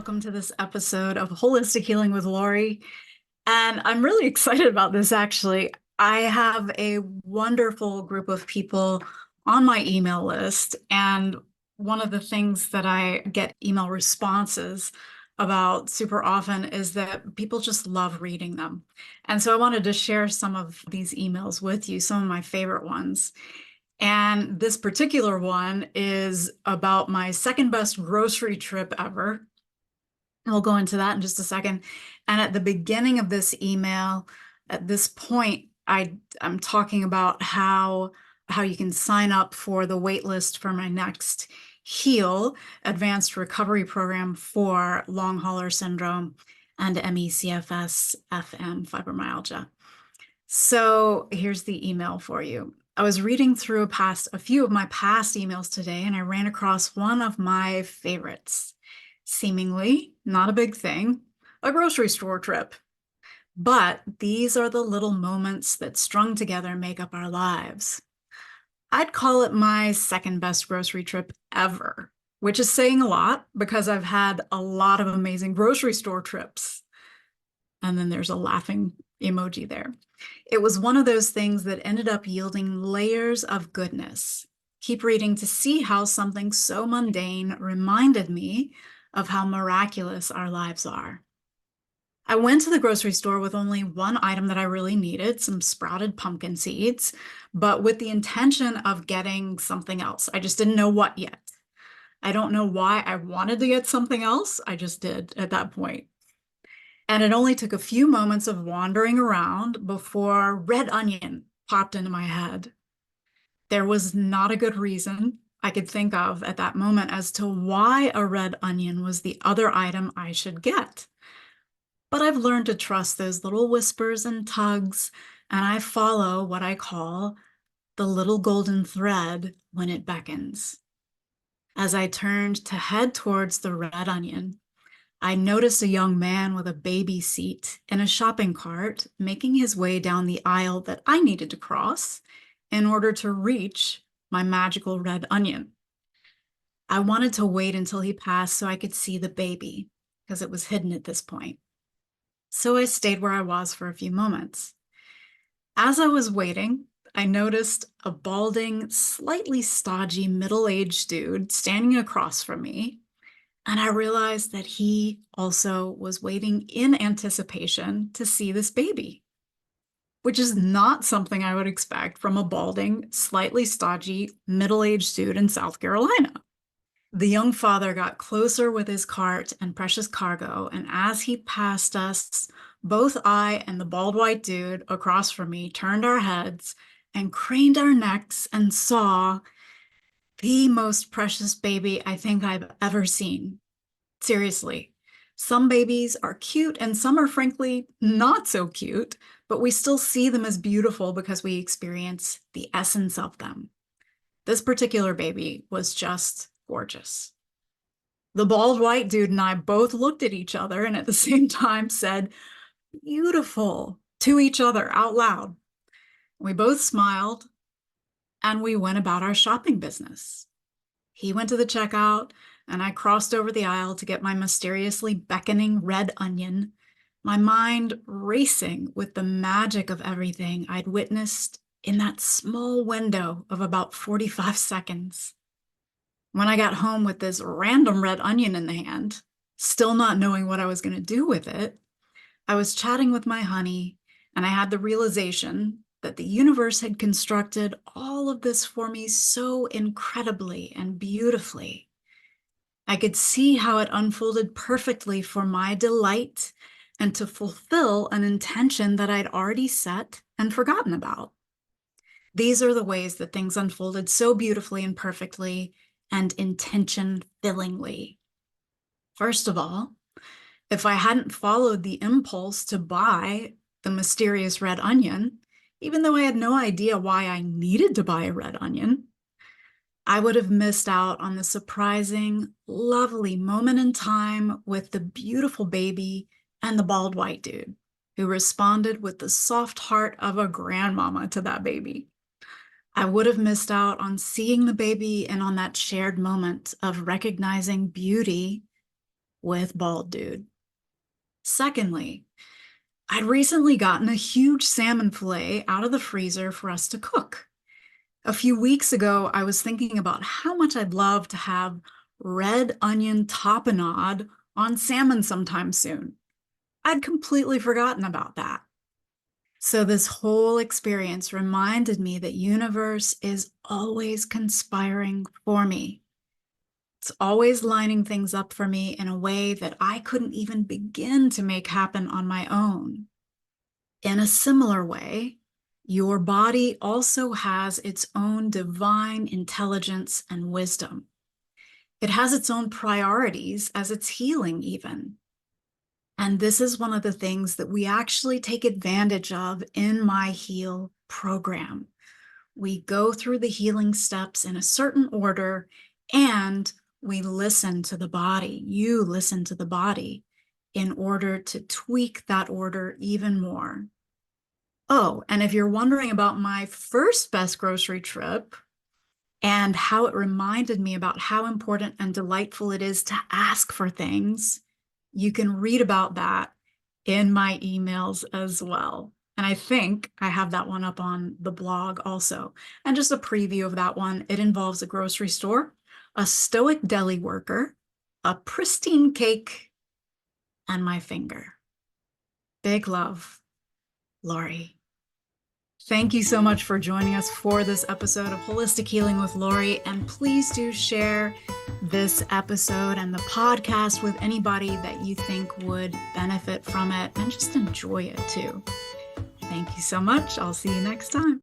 welcome to this episode of Holistic Healing with Lori. And I'm really excited about this, actually. I have a wonderful group of people on my email list. And one of the things that I get email responses about super often is that people just love reading them. And so I wanted to share some of these emails with you, some of my favorite ones. And this particular one is about my second best grocery trip ever. We'll go into that in just a second. And at the beginning of this email, at this point, I'm talking about how you can sign up for the wait list for my next HEAL advanced recovery program for long hauler syndrome and ME/CFS FM fibromyalgia. So here's the email for you. I was reading through a few of my past emails today, and I ran across one of my favorites. Seemingly not a big thing, a grocery store trip. But these are the little moments that strung together make up our lives. I'd call it my second best grocery trip ever, which is saying a lot because I've had a lot of amazing grocery store trips. And then there's a laughing emoji there. It was one of those things that ended up yielding layers of goodness. Keep reading to see how something so mundane reminded me of how miraculous our lives are. I went to the grocery store with only one item that I really needed, some sprouted pumpkin seeds, but with the intention of getting something else. I just didn't know what yet. I don't know why I wanted to get something else. I just did at that point. And it only took a few moments of wandering around before red onion popped into my head. There was not a good reason I could think of at that moment as to why a red onion was the other item I should get. But I've learned to trust those little whispers and tugs, and I follow what I call the little golden thread when it beckons. As I turned to head towards the red onion, I noticed a young man with a baby seat in a shopping cart making his way down the aisle that I needed to cross in order to reach my magical red onion. I wanted to wait until he passed so I could see the baby, because it was hidden at this point. So I stayed where I was for a few moments. As I was waiting, I noticed a balding, slightly stodgy middle-aged dude standing across from me, and I realized that he also was waiting in anticipation to see this baby, which is not something I would expect from a balding, slightly stodgy, middle-aged dude in South Carolina. The young father got closer with his cart and precious cargo, and as he passed us, both I and the bald white dude across from me turned our heads and craned our necks and saw the most precious baby I think I've ever seen. Seriously, some babies are cute and some are frankly not so cute, but we still see them as beautiful because we experience the essence of them. This particular baby was just gorgeous. The bald white dude and I both looked at each other and at the same time said, "Beautiful," to each other out loud. We both smiled and we went about our shopping business. He went to the checkout and I crossed over the aisle to get my mysteriously beckoning red onion, my mind racing with the magic of everything I'd witnessed in that small window of about 45 seconds. When I got home with this random red onion in the hand, still not knowing what I was going to do with it, I was chatting with my honey, and I had the realization that the universe had constructed all of this for me so incredibly and beautifully. I could see how it unfolded perfectly for my delight and to fulfill an intention that I'd already set and forgotten about. These are the ways that things unfolded so beautifully and perfectly and intention-fillingly. First of all, if I hadn't followed the impulse to buy the mysterious red onion, even though I had no idea why I needed to buy a red onion, I would have missed out on the surprising, lovely moment in time with the beautiful baby and the bald white dude, who responded with the soft heart of a grandmama to that baby. I would have missed out on seeing the baby and on that shared moment of recognizing beauty with Bald Dude. Secondly, I'd recently gotten a huge salmon fillet out of the freezer for us to cook. A few weeks ago, I was thinking about how much I'd love to have red onion tapenade on salmon sometime soon. I'd completely forgotten about that. So this whole experience reminded me that universe is always conspiring for me. It's always lining things up for me in a way that I couldn't even begin to make happen on my own. In a similar way, your body also has its own divine intelligence and wisdom. It has its own priorities as it's healing even. And this is one of the things that we actually take advantage of in my Heal program. We go through the healing steps in a certain order, and we listen to the body. You listen to the body in order to tweak that order even more. Oh, and if you're wondering about my first best grocery trip and how it reminded me about how important and delightful it is to ask for things, you can read about that in my emails as well. And I think I have that one up on the blog also. And just a preview of that one, it involves a grocery store, a stoic deli worker, a pristine cake, and my finger. Big love, Lori. Thank you so much for joining us for this episode of Holistic Healing with Lori. And please do share this episode and the podcast with anybody that you think would benefit from it and just enjoy it too. Thank you so much. I'll see you next time.